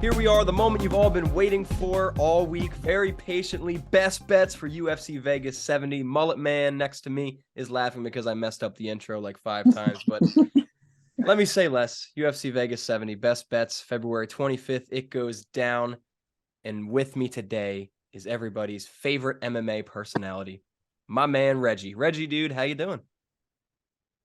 Here we are, the moment you've all been waiting for all week, very patiently. Best bets for UFC Vegas 70. Mullet Man next to me is laughing because I messed up the intro like 5 times, but let me say less. UFC Vegas 70, best bets, February 25th. It goes down, and with me today is everybody's favorite MMA personality, my man Reggie. Reggie, dude, how you doing?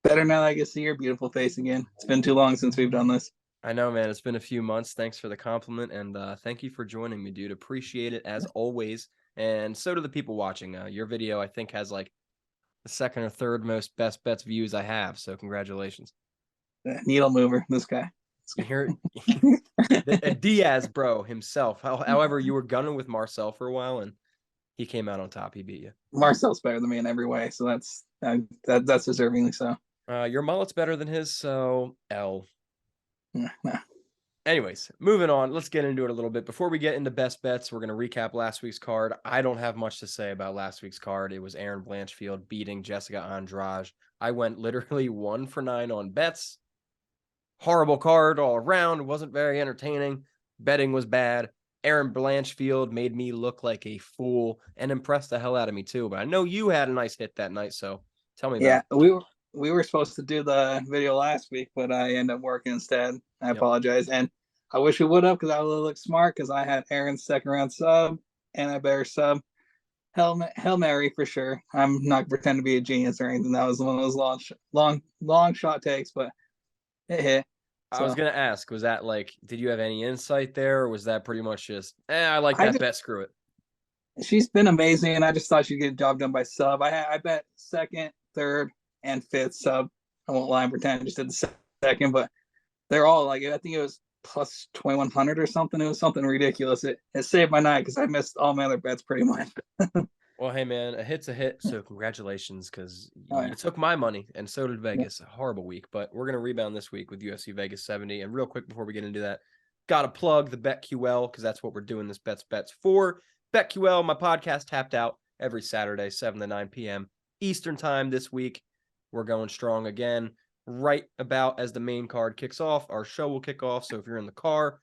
Better now I can see your beautiful face again. It's been too long since we've done this. I know, man. It's been a few months. Thanks for the compliment, and thank you for joining me, dude. Appreciate it as always. And so do the people watching. Your video, I think, has like the second or third most best bets views I have. So congratulations. Needle mover, this guy. Here, Diaz, bro, himself. However, you were gunning with Marcel for a while, and he came out on top. He beat you. Marcel's better than me in every way, so that's deservingly so. Your mullet's better than his, so L. Nah. Anyways, moving on. Let's get into it a little bit. Before we get into best bets, we're going to recap last week's card. I don't have much to say about last week's card. It was Aaron Blanchfield beating Jessica Andrade. I went literally 1 for 9 on bets. Horrible card all around. It wasn't very entertaining. Betting was bad. Aaron Blanchfield made me look like a fool and impressed the hell out of me too. But I know you had a nice hit that night, so tell me about it. We were supposed to do the video last week, but I ended up working instead. I apologize. And I wish we would have because I would have looked smart because I had Aaron's second round sub and I better sub. Hail Mary for sure. I'm not pretending to be a genius or anything. That was one of those long shot takes, but it hit. So, I was going to ask, was that like, did you have any insight there? Or was that pretty much just, I like that bet, screw it? She's been amazing, and I just thought she'd get a job done by sub. I bet second, third, and fifth sub. I won't lie and pretend I just did the second, but they're all like, I think it was plus 2,100 or something. It was something ridiculous. It saved my night because I missed all my other bets pretty much. Well, hey, man, a hit's a hit, so congratulations because you took my money, and so did Vegas. A horrible week, but we're going to rebound this week with UFC Vegas 70. And real quick before we get into that, got to plug the BetQL because that's what we're doing this bets for. BetQL, my podcast, tapped out every Saturday, 7 to 9 p.m. Eastern time this week. We're going strong again. Right about as the main card kicks off, our show will kick off. So if you're in the car,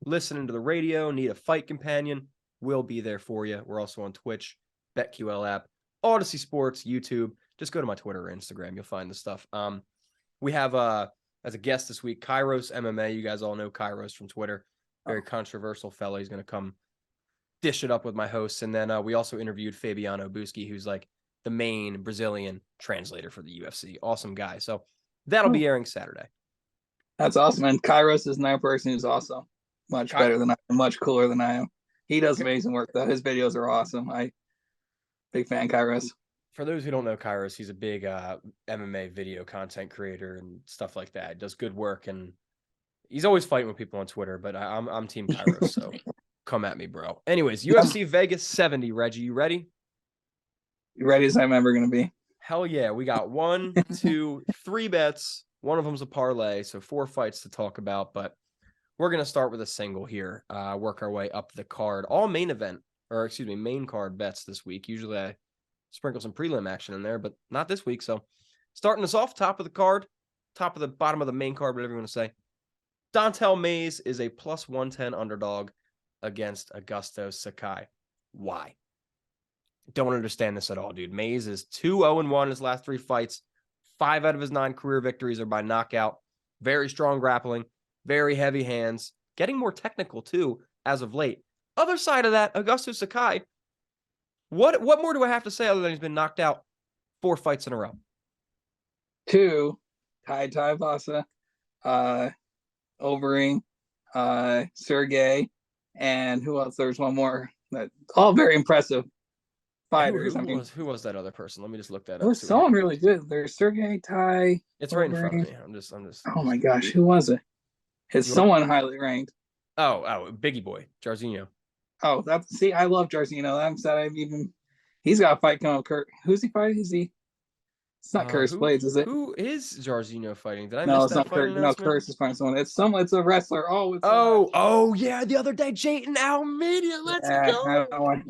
listening to the radio, need a fight companion, we'll be there for you. We're also on Twitch, BetQL app, Odyssey Sports, YouTube. Just go to my Twitter or Instagram. You'll find the stuff. We have, as a guest this week, Kairos MMA. You guys all know Kairos from Twitter. Very controversial fellow. He's going to come dish it up with my hosts. And then we also interviewed Fabiano Buschi, who's like the main Brazilian translator for the UFC. Awesome guy. So that'll be airing Saturday. That's awesome. And Kairos is another person who's also much better than I am, much cooler than I am. He does amazing work, though. His videos are awesome. Big fan, Kairos. For those who don't know Kairos, he's a big MMA video content creator and stuff like that. Does good work, and he's always fighting with people on Twitter, but I'm Team Kairos, so come at me, bro. Anyways, UFC Vegas 70, Reggie, you ready? You ready as I'm ever going to be. Hell yeah. We got 1, 2, 3 bets. One of them's a parlay, so 4 fights to talk about, but we're going to start with a single here, work our way up the card. All main card bets this week. Usually I sprinkle some prelim action in there, but not this week. So starting us off, top of the card, bottom of the main card, whatever you want to say. Dontel Mays is a plus 110 underdog against Augusto Sakai. Why? Don't understand this at all, dude. Mays is 2-0-1 in his last 3 fights. 5 out of his 9 career victories are by knockout. Very strong grappling, very heavy hands, getting more technical too as of late. Other side of that, Augusto Sakai, what more do I have to say other than he's been knocked out 4 fights in a row? 2, Tai Vasa, Overing, Sergey, and who else? There's one more. That all very impressive fighters. Who was that other person? Let me just look that up. It was someone really good. There's Sergey, Tai. It's right in front of me. I'm just. Oh my gosh, who was it? It's someone highly ranked. Oh, Biggie Boy, Jairzinho. Oh, I love Jairzinho. He's got a fight coming up. Who's he fighting? It's not Curtis Blades, is it? Who is Jairzinho fighting? Did I miss it's that? No, Curtis is fighting someone. It's a wrestler. Oh, yeah, the other day, Jayton Almeida. Let's go.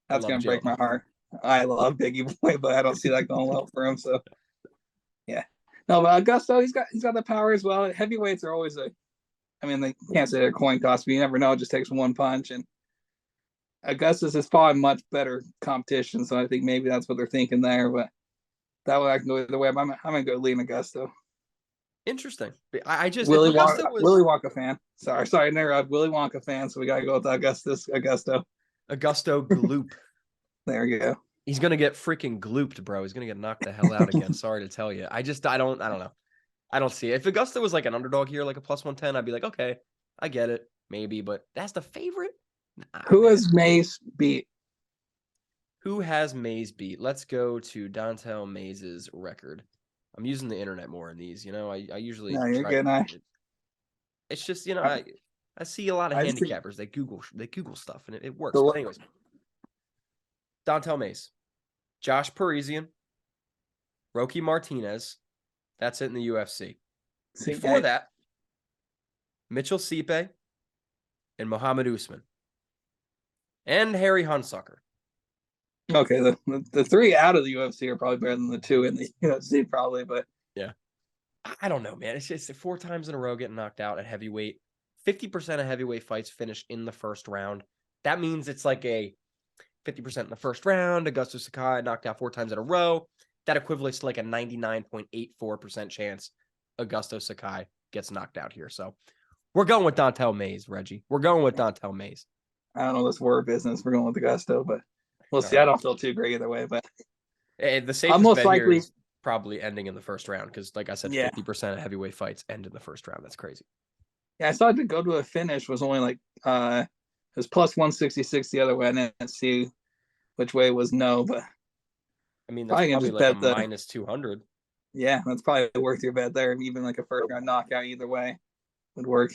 That's gonna break my heart. I love Biggie Boy, but I don't see that going well for him. So, yeah. No, but Augusto, he's got the power as well. Heavyweights are always a I mean, they can't say they're coin toss, but you never know. It just takes one punch. And Augustus is probably much better competition, so I think maybe that's what they're thinking there. But that way I can go either way. But I'm going to go lean Augusto. Interesting. I just if Augusto was Willy Wonka fan. Sorry, interrupt. Willy Wonka fan. So we got to go with Augusto. Augusto Gloop. There you go. He's gonna get freaking glooped, bro. He's gonna get knocked the hell out again. Sorry to tell you. I don't know. I don't see it. If Augusto was like an underdog here, like a plus 110, I'd be like, okay, I get it, maybe. But that's the favorite. Nah, Who has Mace beat? Who has Mays beat? Let's go to Dontel Mays' record. I'm using the internet more in these. I usually. No, you're good. It's just I see a lot of handicappers. They Google stuff and it works. But anyways, Dontel Mays, Josh Parisian, Roque Martinez. That's it in the UFC. Before that, Mitchell Stipe and Muhammad Usman. And Harry Hunsucker. Okay, the three out of the UFC are probably better than the two in the UFC, probably, but yeah. I don't know, man. It's just 4 times in a row getting knocked out at heavyweight. 50% of heavyweight fights finish in the first round. That means it's like a 50% in the first round. Augusto Sakai knocked out 4 times in a row. That equates to like a 99.84% chance Augusto Sakai gets knocked out here. So we're going with Dontel Mays, Reggie. We're going with Dontel Mays. I don't know this war business. We're going with Augusto, but we'll see. Right. I don't feel too great either way, but the safest bet here is probably ending in the first round because, like I said, 50% of heavyweight fights end in the first round. That's crazy. Yeah, I saw it to go to a finish was only like it was plus 166 the other way. I didn't see which way was no, but I mean that's probably like a minus 200. Yeah, that's probably worth your bet there. Even like a first round knockout either way would work.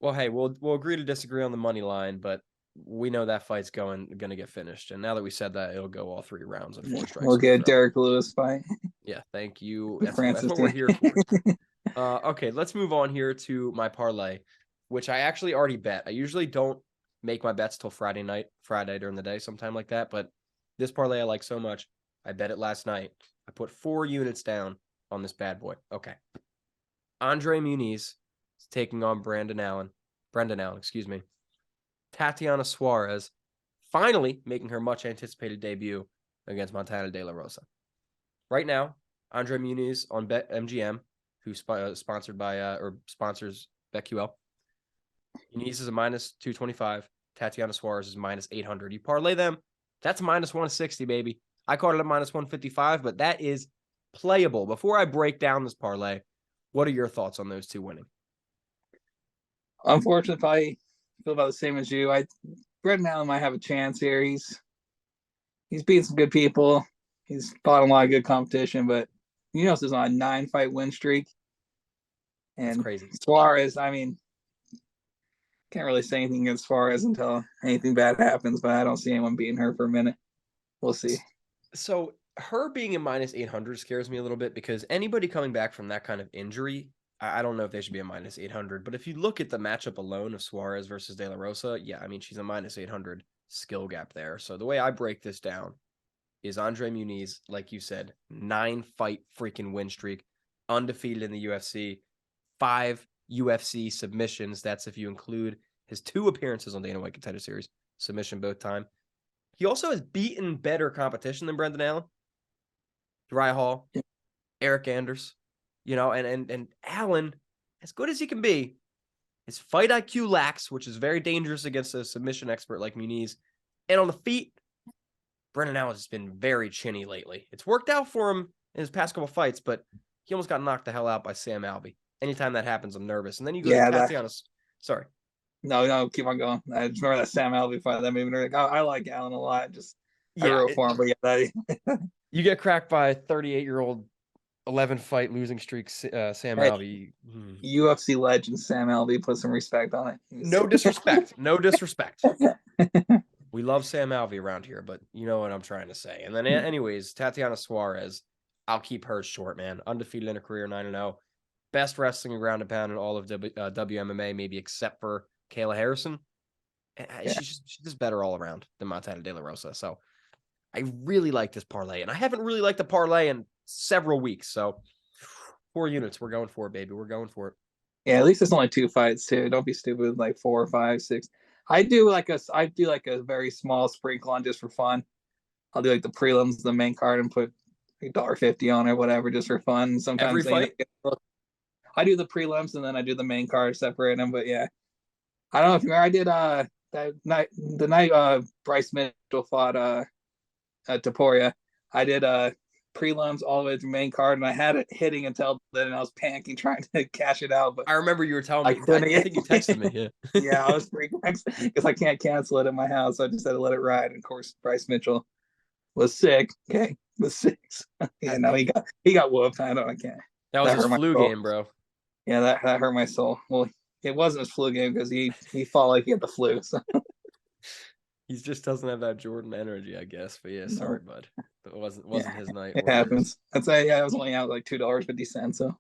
Well, hey, we'll agree to disagree on the money line, but we know that fight's going to get finished. And now that we said that, it'll go all 3 rounds and 4 strikes. We'll get Derek Lewis fight. Yeah, thank you. That's what we're here for. Okay, let's move on here to my parlay, which I actually already bet. I usually don't make my bets till Friday during the day, sometime like that. But this parlay I like so much, I bet it last night. I put 4 units down on this bad boy. Okay. Andre Muniz is taking on Brendan Allen, excuse me. Tatiana Suarez finally making her much anticipated debut against Montana De La Rosa. Right now, Andre Muniz on BetMGM, who sponsored by or sponsors BetQL. Muniz is a minus 225. Tatiana Suarez is minus 800. You parlay them, that's minus 160, baby. I caught it at minus 155, but that is playable. Before I break down this parlay, what are your thoughts on those 2 winning? Unfortunately, I feel about the same as you. Brendan Allen might have a chance here. He's beaten some good people. He's fought a lot of good competition, but Munoz is on a 9-fight win streak. And that's crazy. Suarez, I mean, can't really say anything against Suarez until anything bad happens, but I don't see anyone beating her for a minute. We'll see. So her being a minus 800 scares me a little bit because anybody coming back from that kind of injury, I don't know if they should be a minus 800. But if you look at the matchup alone of Suarez versus De La Rosa, yeah, I mean, she's a minus 800 skill gap there. So the way I break this down is Andre Muniz, like you said, 9-fight freaking win streak, undefeated in the UFC, 5 UFC submissions. That's if you include his 2 appearances on Dana White Contender Series, submission both time. He also has beaten better competition than Brendan Allen, Dry Hall, Eric Anders, and Allen, as good as he can be, his fight IQ lacks, which is very dangerous against a submission expert like Muniz. And on the feet, Brendan Allen has been very chinny lately. It's worked out for him in his past couple fights, but he almost got knocked the hell out by Sam Alvey. Anytime that happens, I'm nervous. And then you go to Tatiana. Sorry. No, keep on going. I just remember that Sam Alvey fight. That made me nervous. I like Allen a lot. I wrote for him, but you get cracked by a 38-year-old 11-fight losing streak, Sam Alvey. UFC legend Sam Alvey. Put some respect on it. No disrespect. No disrespect. We love Sam Alvey around here, but you know what I'm trying to say. And then, anyways, Tatiana Suarez, I'll keep hers short, man. Undefeated in her career, 9-0. Best wrestling and ground and pound in all of WMMA, maybe except for Kayla Harrison. She's just better all around than Montana De La Rosa. So I really like this parlay, and I haven't really liked the parlay in several weeks. So 4 units, we're going for it, baby. We're going for it. Yeah, at least it's only 2 fights too. Don't be stupid with like 4 or 5, 6. I do like a very small sprinkle on just for fun. I'll do like the prelims, the main card, and put $1.50 on it, whatever, just for fun. Every Sometimes fight? I do the prelims and then I do the main card, separate them. But yeah, I don't know if you remember, I did that night the night Bryce Mitchell fought Taporia. I did prelims all the way to main card, and I had it hitting until then, and I was panicking trying to cash it out, but I remember you were telling I me. I couldn't. think you texted me. Yeah. Yeah, I was freaking because I can't cancel it at my house. So I just had to let it ride. And of course, Bryce Mitchell was sick. Okay, was 6. Yeah, no, he got whooped. I can't. That was That his hurt my flu soul. game, bro. Yeah, that hurt my soul. Well, it wasn't his flu game because he fought like he had the flu. So He just doesn't have that Jordan energy, I guess. But yeah, sorry, bud. But it wasn't yeah, his night it or yours. happens. I'd say yeah, I was only out like $2.50. So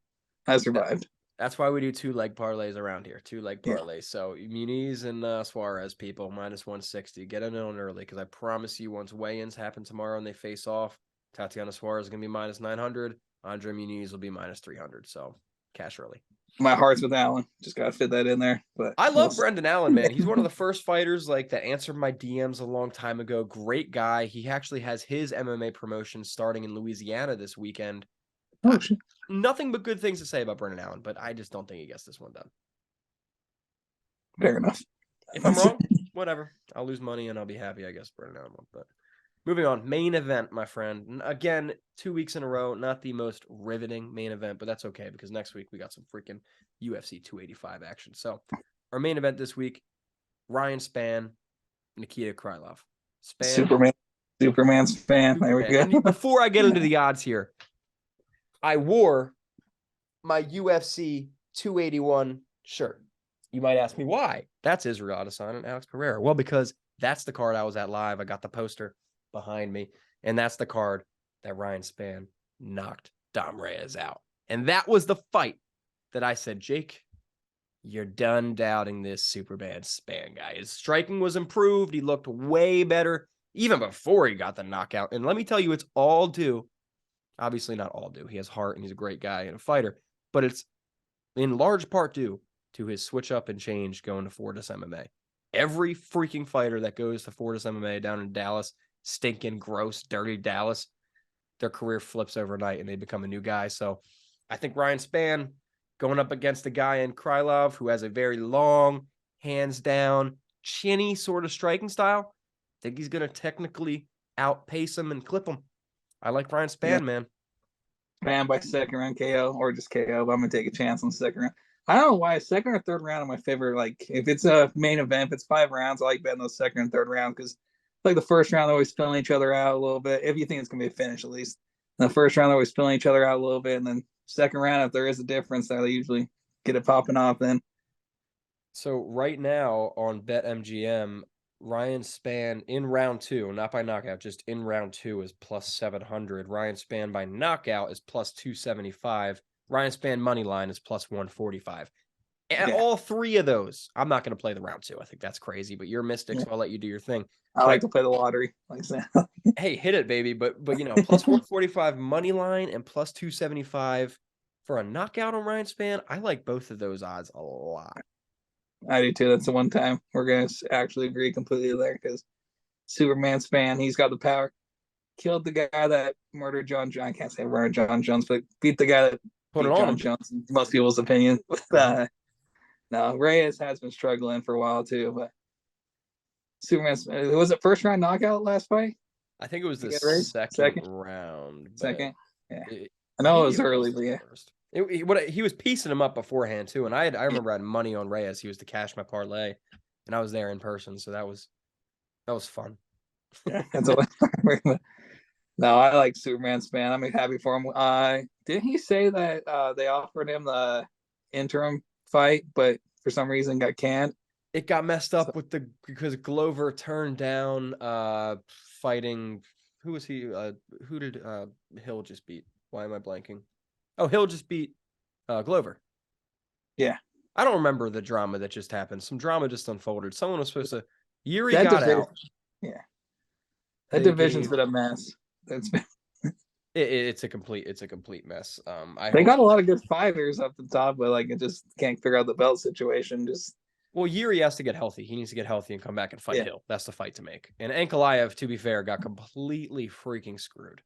I That, survived. that's why we do 2-leg parlays around here. 2-leg Yeah, parlays. So Muniz and Suarez, people, -160. Get in on early because I promise you, once weigh-ins happen tomorrow and they face off, Tatiana Suarez is going to be -900. Andre Muniz will be -300. So cash early. my heart's with Allen. Just gotta fit that in there. But I love Brendan Allen, man. He's one of the first fighters like that answered my DMs a long time ago. Great guy. He actually has his MMA promotion starting in Louisiana this weekend. Oh shit. Nothing but good things to say about Brendan Allen, but I just don't think he gets this one done. Fair enough. If I'm wrong, whatever. I'll lose money and I'll be happy, I guess, Brendan Allen won't. But moving on, main event, my friend. Again, 2 weeks in a row, not the most riveting main event, but that's okay because next week we got some freaking UFC 285 action. So our main event this week, Ryan Spann, Nikita Krylov. Spann, Superman's fan. There we go. And before I get into the odds here, I wore my UFC 281 shirt. You might ask me why. That's Israel Adesanya and Alex Pereira. Well, because that's the card I was at live. I got the poster behind me, and that's the card that Ryan Spann knocked Dom Reyes out. And that was the fight that I said, Jake, you're done doubting this Superman Spann guy. His striking was improved. He looked way better even before he got the knockout. And let me tell you, it's all due. Obviously not all due. He has heart and he's a great guy and a fighter, but it's in large part due to his switch up and change going to Fortis MMA. Every freaking fighter that goes to Fortis MMA down in Dallas, stinking, gross, dirty Dallas, their career flips overnight and they become a new guy. So I think Ryan Spann going up against a guy in Krylov who has a very long, hands down, chinny sort of striking style, I think he's going to technically outpace him and clip him. I like Ryan Spann, man. Spann by second round KO or just KO, but I'm going to take a chance on second round. I don't know why second or third round are my favorite. Like if it's a main event, if it's 5 rounds, I like betting those second and third round because like the first round, they're always filling each other out a little bit. If you think it's going to be a finish, at least. And the first round, they're always filling each other out a little bit. And then second round, if there is a difference, they usually get it popping off then. So right now on BetMGM, Ryan Spann in round 2, not by knockout, just in round 2 is +700. Ryan Spann by knockout is +275. Ryan Spann money line is +145. And all 3 of those, I'm not going to play the round 2. I think that's crazy, but you're a mystic, so I'll let you do your thing. I like to play the lottery, like that. Hey, hit it, baby. But you know, +145 money line and +275 for a knockout on Ryan Spann. I like both of those odds a lot. I do too. That's the one time we're going to actually agree completely there because Superman Spann, he's got the power. Killed the guy that murdered John Jones. I can't say murdered John Jones, but beat the guy that Put it beat on John him. Jones, in most people's opinion. No, Reyes has been struggling for a while too, but Superman, was it first round knockout last fight? I think it was the second round. Second, yeah. I I know think it was early, but yeah. First. He was piecing him up beforehand too, and I remember I had money on Reyes. He was to cash my parlay, and I was there in person, so that was fun. Yeah, that's all. No, I like Superman Spann. I'm happy for him. Didn't he say that they offered him the interim fight, but for some reason got canned? It got messed up because Glover turned down fighting. Who was he? Who did Hill just beat? Why am I blanking? Oh, Hill just beat Glover. Yeah. I don't remember the drama that just happened. Some drama just unfolded. Someone was supposed to. Yuri got out. Yeah. That division's been a mess. It's been. It's a complete mess. They got a lot of good fighters up the top, but like it just can't figure out the belt situation. Well, Yuri has to get healthy. He needs to get healthy and come back and fight Hill. That's the fight to make. And Ankalaev, to be fair, got completely freaking screwed.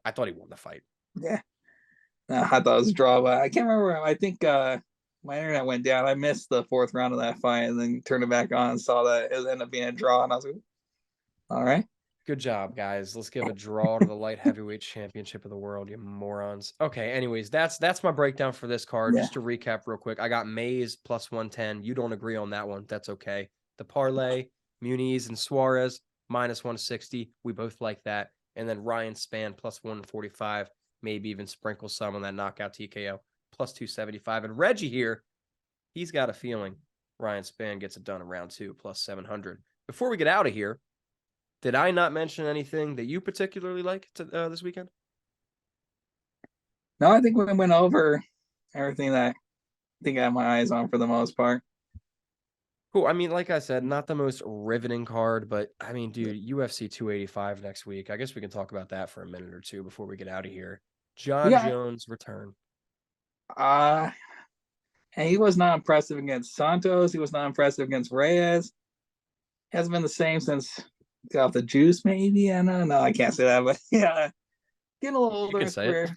I thought he won the fight. Yeah. I thought it was a draw, but I can't remember. I think my internet went down. I missed the fourth round of that fight and then turned it back on and saw that it ended up being a draw. And I was like, all right. Good job, guys. Let's give a draw to the light heavyweight championship of the world, you morons. Okay, anyways, that's my breakdown for this card. Yeah. Just to recap real quick, I got Mays plus 110. You don't agree on that one. That's okay. The parlay, Muniz and Suarez minus 160. We both like that. And then Ryan Spann plus 145. Maybe even sprinkle some on that knockout TKO plus 275. And Reggie here, he's got a feeling Ryan Spann gets it done in round 2 plus 700. Before we get out of here, did I not mention anything that you particularly like this weekend? No, I think we went over everything that I think I have my eyes on for the most part. Cool. I mean, like I said, not the most riveting card, but I mean, dude, UFC 285 next week. I guess we can talk about that for a minute or two before we get out of here. John Jones return. And he was not impressive against Santos. He was not impressive against Reyes. He hasn't been the same since got off the juice, maybe. I don't know. I can't say that, but yeah, getting a little older in his career.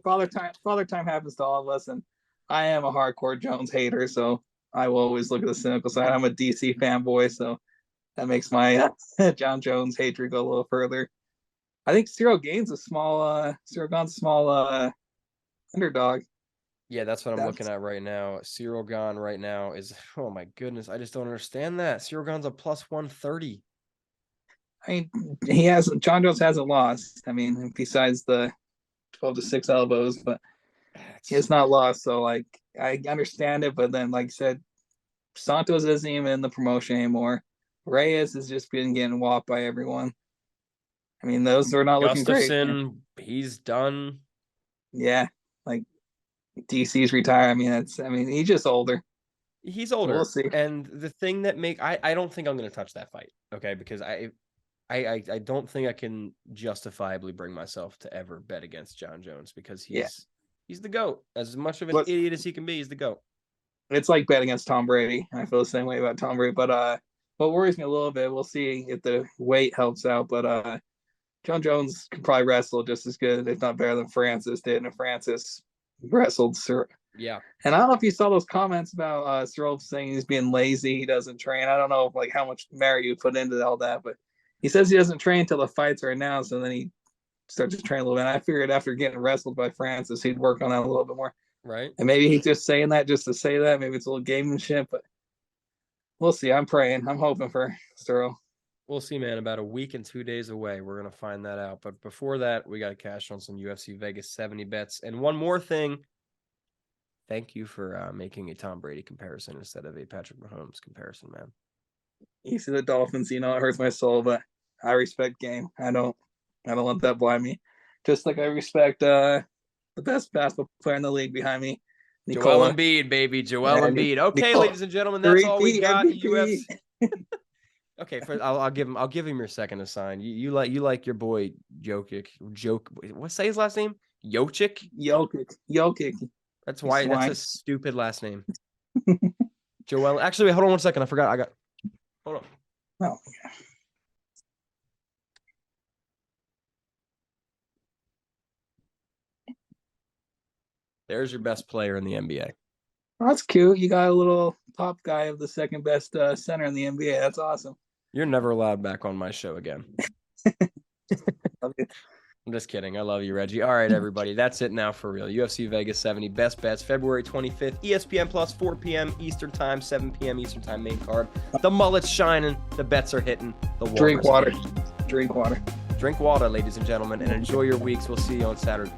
Father time happens to all of us, and I am a hardcore Jones hater, so I will always look at the cynical side. I'm a DC fanboy, so that makes my John Jones hatred go a little further. I think Cyril Gane's a small underdog. Yeah, that's what I'm looking at right now. Cyril Gane right now is, oh my goodness, I just don't understand that. Cyril Gane's a plus 130. I mean, John Jones hasn't lost. I mean, besides the 12-6 elbows, but he has not lost. So, like, I understand it, but then, like I said, Santos isn't even in the promotion anymore. Reyes has just been getting whopped by everyone. I mean, those are not looking great. Gustafsson, he's done. Yeah, like DC's retired. I mean, he's just older. He's older. So we'll see. And the thing that I don't think I'm going to touch that fight, okay? Because I don't think I can justifiably bring myself to ever bet against John Jones because he's the GOAT. As much of an idiot as he can be, he's the GOAT. It's like betting against Tom Brady. I feel the same way about Tom Brady. But what worries me a little bit, we'll see if the weight helps out. But John Jones could probably wrestle just as good, if not better than Francis did. And Francis wrestled Cyril. Yeah. And I don't know if you saw those comments about Cyril saying he's being lazy, he doesn't train. I don't know like how much merit you put into all that, but he says he doesn't train until the fights are announced, and then he starts to train a little bit. And I figured after getting wrestled by Francis, he'd work on that a little bit more. Right. And maybe he's just saying that just to say that. Maybe it's a little gamemanship, but we'll see. I'm praying. I'm hoping for Cyril. We'll see, man. About a week and 2 days away. We're going to find that out. But before that, we got to cash on some UFC Vegas 70 bets. And one more thing. Thank you for making a Tom Brady comparison instead of a Patrick Mahomes comparison, man. You see the Dolphins, it hurts my soul, but I respect game. I don't let that blind me. Just like I respect the best basketball player in the league behind me, Joel Embiid, baby. Joel Embiid. Okay, ladies and gentlemen, that's all we got. UFC. Okay, I'll give him your second assign. You like your boy Jokic. What's say his last name? Jokic. That's why that's a stupid last name. Joel. Actually, wait, hold on 1 second. I forgot. Hold on. Oh. There's your best player in the NBA. Oh, that's cute. You got a little top guy of the second best center in the NBA. That's awesome. You're never allowed back on my show again. I'm just kidding. I love you, Reggie. All right, everybody. That's it now for real. UFC Vegas 70 best bets, February 25th, ESPN Plus, 4 p.m. Eastern Time, 7 p.m. Eastern Time main card. The mullet's shining. The bets are hitting. The Drink water. Drink water, ladies and gentlemen, and enjoy your weeks. We'll see you on Saturday.